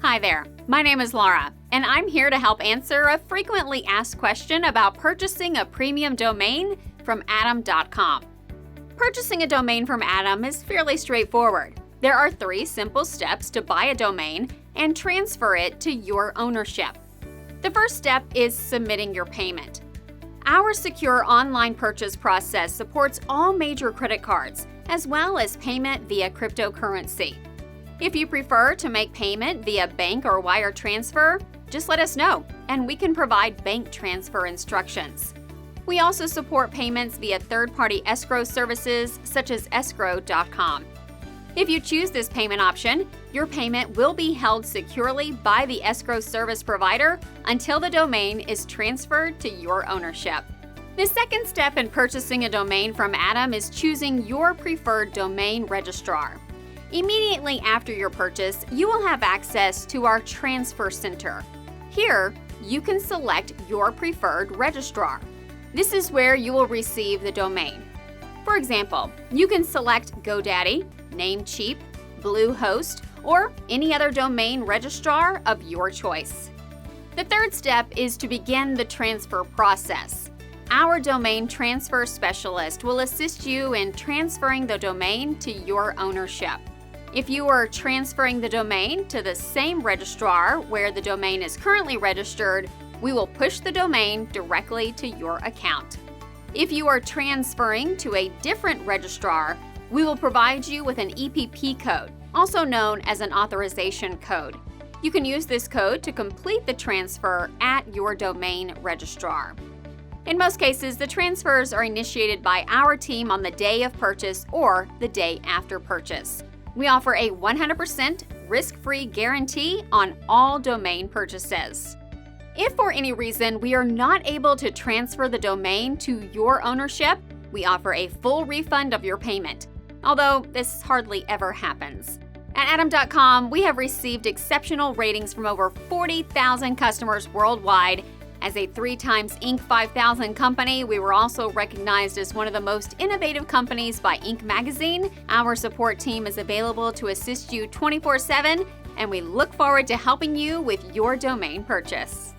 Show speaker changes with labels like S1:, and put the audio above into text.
S1: Hi there, my name is Laura, and I'm here to help answer a frequently asked question about purchasing a premium domain from Atom.com. Purchasing a domain from Atom is fairly straightforward. There are 3 simple steps to buy a domain and transfer it to your ownership. The first step is submitting your payment. Our secure online purchase process supports all major credit cards, as well as payment via cryptocurrency. If you prefer to make payment via bank or wire transfer, just let us know, and we can provide bank transfer instructions. We also support payments via third-party escrow services such as escrow.com. If you choose this payment option, your payment will be held securely by the escrow service provider until the domain is transferred to your ownership. The second step in purchasing a domain from Atom is choosing your preferred domain registrar. Immediately after your purchase, you will have access to our Transfer Center. Here, you can select your preferred registrar. This is where you will receive the domain. For example, you can select GoDaddy, Namecheap, Bluehost, or any other domain registrar of your choice. The third step is to begin the transfer process. Our domain transfer specialist will assist you in transferring the domain to your ownership. If you are transferring the domain to the same registrar where the domain is currently registered, we will push the domain directly to your account. If you are transferring to a different registrar, we will provide you with an EPP code, also known as an authorization code. You can use this code to complete the transfer at your domain registrar. In most cases, the transfers are initiated by our team on the day of purchase or the day after purchase. We offer a 100% risk-free guarantee on all domain purchases. If for any reason we are not able to transfer the domain to your ownership, we offer a full refund of your payment, although this hardly ever happens. At Atom.com, we have received exceptional ratings from over 40,000 customers worldwide. As a 3x Inc. 5000 company, we were also recognized as one of the most innovative companies by Inc. magazine. Our support team is available to assist you 24/7, and we look forward to helping you with your domain purchase.